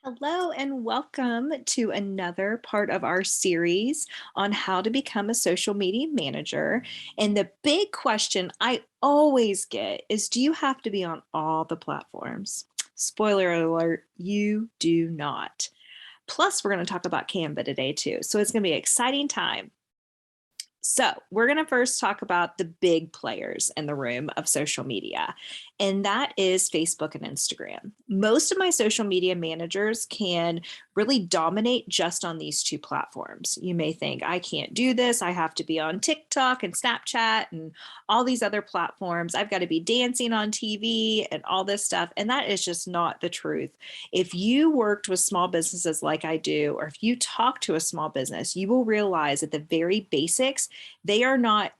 Hello and welcome to another part of our series on how to become a social media manager. And the big question I always get is, do you have to be on all the platforms? Spoiler alert, you do not. Plus, we're going to talk about Canva today too. So it's going to be an exciting time. So, we're going to first talk about the big players in the room of social media, and that is Facebook and Instagram. Most of my social media managers can really dominate just on these two platforms. You may think, I can't do this. I have to be on TikTok and Snapchat and all these other platforms. I've got to be dancing on TV and all this stuff. And that is just not the truth. If you worked with small businesses like I do, or if you talk to a small business, you will realize that the very basics, they are not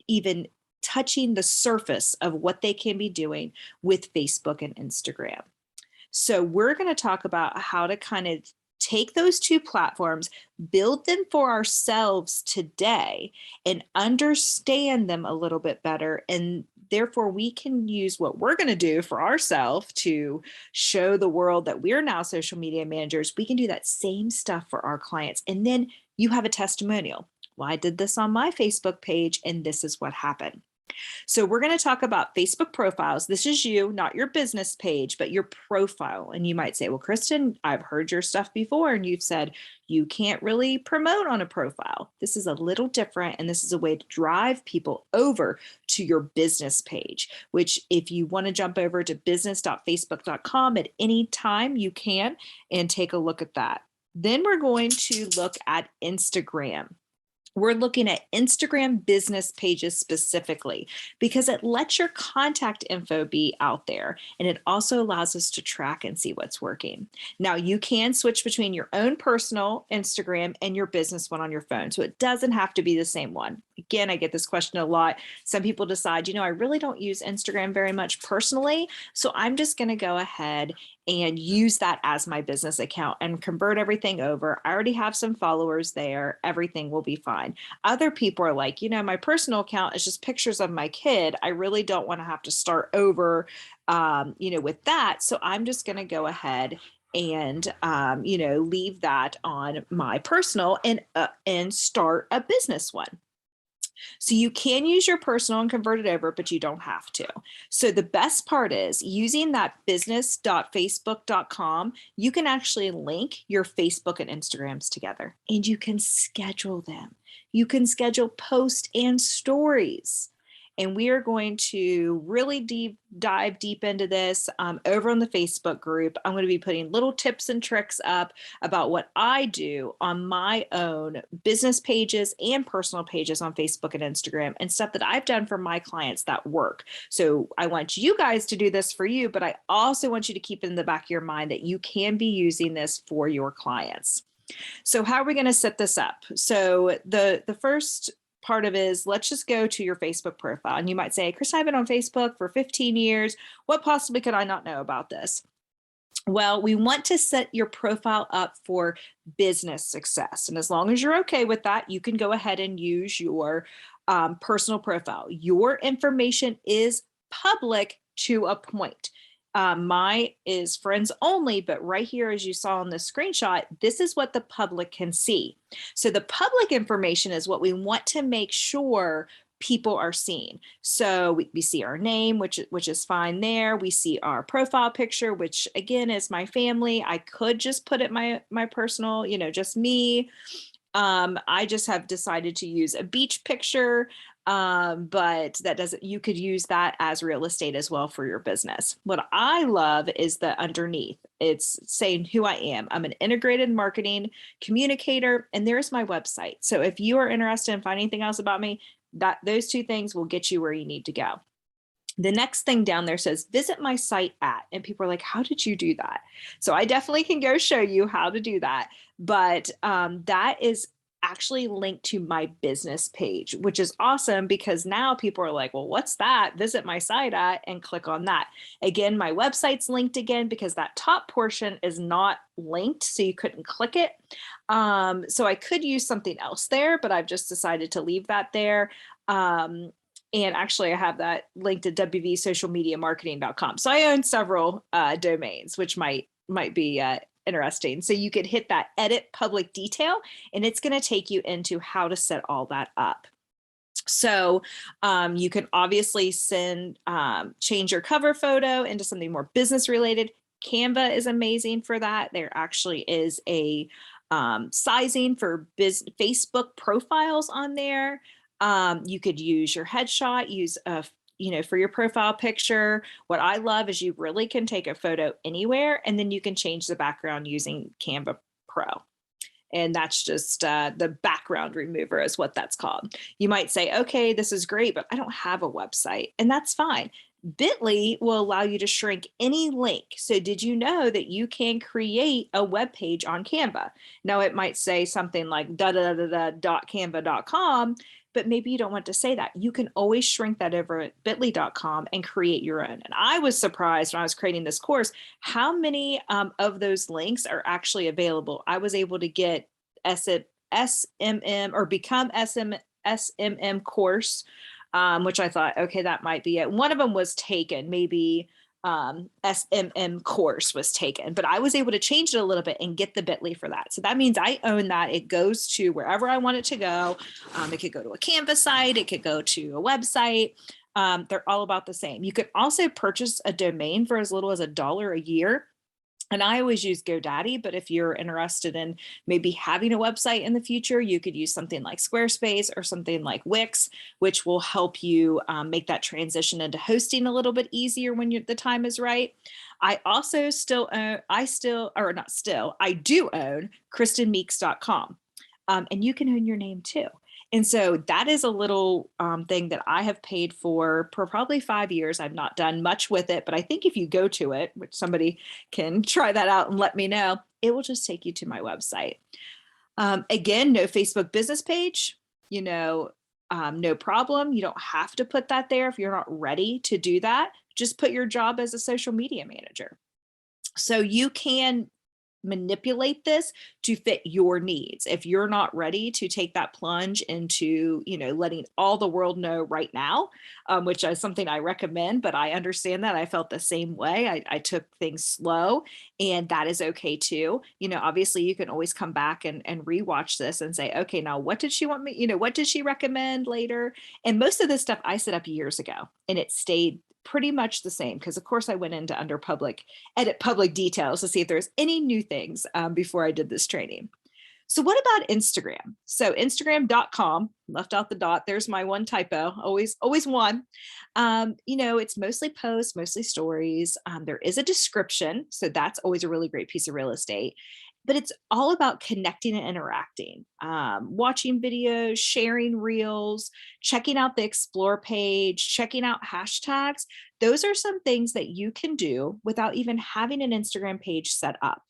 even touching the surface of what they can be doing with Facebook and Instagram. So we're going to talk about how to kind of take those two platforms, build them for ourselves today, and understand them a little bit better. And therefore, we can use what we're going to do for ourselves to show the world that we're now social media managers. We can do that same stuff for our clients. And then you have a testimonial. Well, I did this on my Facebook page, and this is what happened. So we're going to talk about Facebook profiles. This is you, not your business page, but your profile. And you might say, well, Kristen, I've heard your stuff before, and you've said you can't really promote on a profile. This is a little different, and this is a way to drive people over to your business page, which if you want to jump over to business.facebook.com at any time, you can, and take a look at that. Then we're going to look at Instagram. We're looking at Instagram business pages specifically because it lets your contact info be out there, and it also allows us to track and see what's working. Now, you can switch between your own personal Instagram and your business one on your phone, so it doesn't have to be the same one. Again, I get this question a lot. Some people decide, I really don't use Instagram very much personally, so I'm just going to go ahead and use that as my business account and convert everything over. I already have some followers there. Everything will be fine. Other people are like, my personal account is just pictures of my kid. I really don't want to have to start over, with that. So I'm just going to go ahead and, leave that on my personal and start a business one. So you can use your personal and convert it over, but you don't have to. So the best part is using that business.facebook.com, you can actually link your Facebook and Instagrams together, and you can schedule them. You can schedule posts and stories. And we are going to really dive deep into this over on the Facebook group. I'm going to be putting little tips and tricks up about what I do on my own business pages and personal pages on Facebook and Instagram, and stuff that I've done for my clients that work. So I want you guys to do this for you, but I also want you to keep in the back of your mind that you can be using this for your clients. So how are we going to set this up? So the first part of it is, let's just go to your Facebook profile. And you might say, Kristen, I've been on Facebook for 15 years. What possibly could I not know about this? Well, we want to set your profile up for business success. And as long as you're okay with that, you can go ahead and use your personal profile. Your information is public to a point. My is friends only, but right here, as you saw in the screenshot, this is what the public can see. So the public information is what we want to make sure people are seeing. So we see our name, which is fine there. We see our profile picture, which again is my family. I could just put it my personal, just me. I just have decided to use a beach picture. But that doesn't, you could use that as real estate as well for your business. What I love is the underneath. It's saying who I am. I'm an integrated marketing communicator, and there's my website. So if you are interested in finding anything else about me, those two things will get you where you need to go. The next thing down there says, visit my site at, and people are like, how did you do that? So I definitely can go show you how to do that. But that is actually linked to my business page, which is awesome because now people are like, well, what's that? Visit my site at, and click on that. Again, my website's linked again because that top portion is not linked, so you couldn't click it. So I could use something else there, but I've just decided to leave that there. And actually, I have that linked to wvsocialmediamarketing.com. So I own several domains, which might be interesting. So you could hit that edit public detail, and it's going to take you into how to set all that up. So you can obviously change your cover photo into something more business related. Canva is amazing for that. There actually is a sizing for Facebook profiles on there. You could use your headshot, use a for your profile picture. What I love is you really can take a photo anywhere, and then you can change the background using Canva Pro. And that's just the background remover is what that's called. You might say, okay, this is great, but I don't have a website, and that's fine. Bitly will allow you to shrink any link. So did you know that you can create a web page on Canva? Now it might say something like .canva.com, but maybe you don't want to say that. You can always shrink that over at bit.ly.com and create your own. And I was surprised when I was creating this course, how many of those links are actually available. I was able to get SMM or become SMM course, which I thought, okay, that might be it. One of them was taken, maybe SMM course was taken, but I was able to change it a little bit and get the bit.ly for that. So that means I own that. It goes to wherever I want it to go. It could go to a Canva site. It could go to a website. They're all about the same. You could also purchase a domain for as little as $1 a year. And I always use GoDaddy, but if you're interested in maybe having a website in the future, you could use something like Squarespace or something like Wix, which will help you make that transition into hosting a little bit easier when the time is right. I also still own, I do own KristenMeeks.com. And you can own your name too. And so that is a little thing that I have paid for probably 5 years. I've not done much with it, but I think if you go to it, which somebody can try that out and let me know, it will just take you to my website. Again, no Facebook business page, no problem. You don't have to put that there if you're not ready to do that. Just put your job as a social media manager. So you can manipulate this to fit your needs. If you're not ready to take that plunge into, letting all the world know right now, which is something I recommend, but I understand that I felt the same way. I took things slow, and that is okay too. Obviously you can always come back and rewatch this and say, okay, now what did she want me, what did she recommend later? And most of this stuff I set up years ago, and it stayed pretty much the same, because of course I went into edit public details to see if there's any new things before I did this training. So what about Instagram? So Instagram.com, left out the dot. There's my one typo, always one. It's mostly posts, mostly stories. There is a description. So that's always a really great piece of real estate. But it's all about connecting and interacting, watching videos, sharing reels, checking out the explore page, checking out hashtags. Those are some things that you can do without even having an Instagram page set up.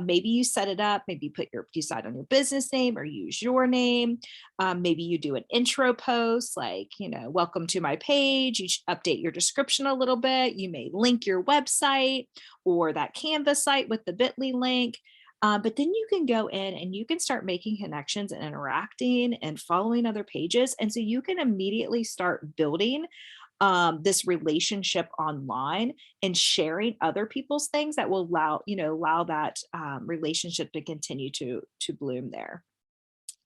Maybe you set it up, maybe decide on your business name or use your name. Maybe you do an intro post like, welcome to my page. You update your description a little bit. You may link your website or that Canva site with the bit.ly link. But then you can go in and you can start making connections and interacting and following other pages. And so you can immediately start building this relationship online and sharing other people's things that will allow that relationship to continue to bloom there.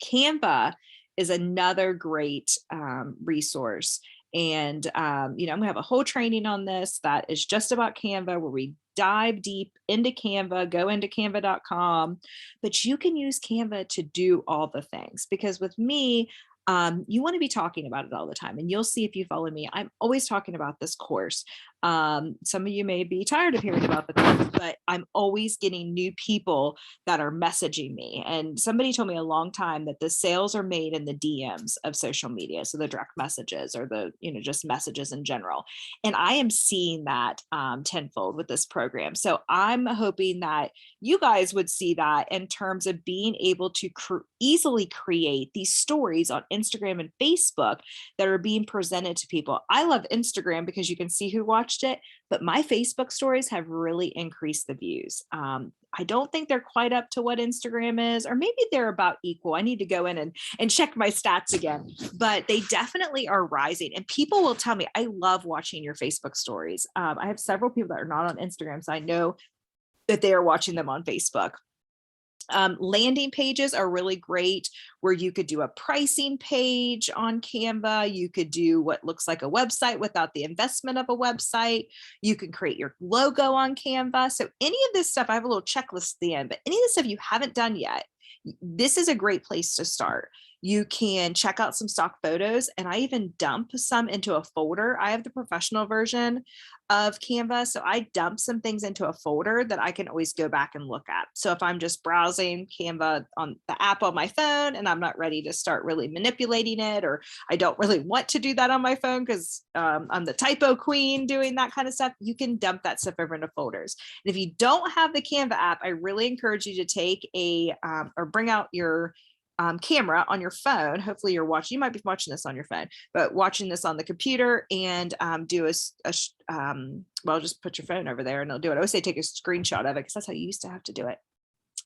Canva is another great resource. And, I'm going to have a whole training on this that is just about Canva, where we dive deep into Canva, go into canva.com, but you can use Canva to do all the things, because with me, you want to be talking about it all the time. And you'll see if you follow me, I'm always talking about this course. Some of you may be tired of hearing about the course, but I'm always getting new people that are messaging me. And somebody told me a long time that the sales are made in the DMs of social media. So the direct messages or the, just messages in general. And I am seeing that tenfold with this program. So I'm hoping that you guys would see that in terms of being able to easily create these stories on Instagram and Facebook that are being presented to people. I love Instagram because you can see who watched it, but my Facebook stories have really increased the views. I don't think they're quite up to what Instagram is, or maybe they're about equal. I need to go in and check my stats again, but they definitely are rising. And people will tell me, I love watching your Facebook stories. I have several people that are not on Instagram, so I know that they are watching them on Facebook. Landing pages are really great, where you could do a pricing page on Canva. You could do what looks like a website without the investment of a website. You can create your logo on Canva. So any of this stuff, I have a little checklist at the end, but any of the stuff you haven't done yet, this is a great place to start. You can check out some stock photos, and I even dump some into a folder. I have the professional version of Canva, so I dump some things into a folder that I can always go back and look at. So if I'm just browsing Canva on the app on my phone and I'm not ready to start really manipulating it, or I don't really want to do that on my phone because I'm the typo queen doing that kind of stuff, you can dump that stuff over into folders. And if you don't have the Canva app, I really encourage you to take or bring out your camera on your phone. Hopefully you're watching, you might be watching this on your phone, but watching this on the computer, and do well, just put your phone over there and it'll do it. I always say take a screenshot of it because that's how you used to have to do it.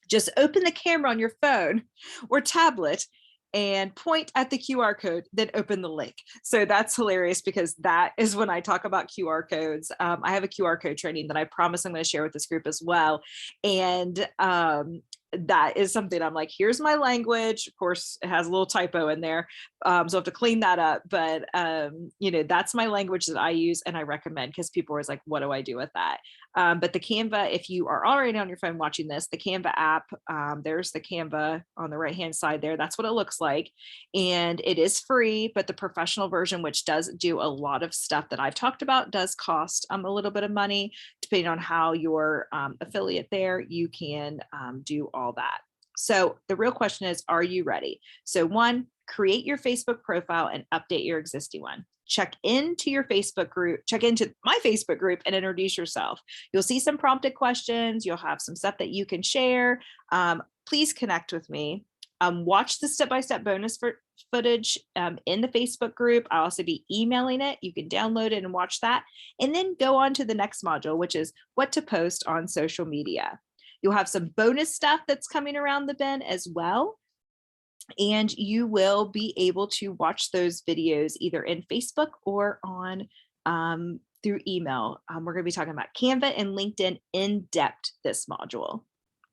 Just open the camera on your phone or tablet and point at the QR code, then open the link. So that's hilarious, because that is when I talk about QR codes. I have a QR code training that I promise I'm going to share with this group as well. And that is something I'm like, here's my language. Of course, it has a little typo in there. So I have to clean that up. But, that's my language that I use and I recommend, because people are always like, what do I do with that? But the Canva, if you are already on your phone watching this, the Canva app, there's the Canva on the right-hand side there. That's what it looks like. And it is free, but the professional version, which does do a lot of stuff that I've talked about, does cost a little bit of money. Depending on how your affiliate there, you can do all that. So the real question is, are you ready? So one, create your Facebook profile and update your existing one. Check into your Facebook group, check into my Facebook group and introduce yourself. You'll see some prompted questions. You'll have some stuff that you can share. Please connect with me. Watch the step-by-step bonus footage in the Facebook group. I'll also be emailing it. You can download it and watch that. And then go on to the next module, which is what to post on social media. You'll have some bonus stuff that's coming around the bend as well. And you will be able to watch those videos either in Facebook or on through email. We're going to be talking about Canva and LinkedIn in depth this module.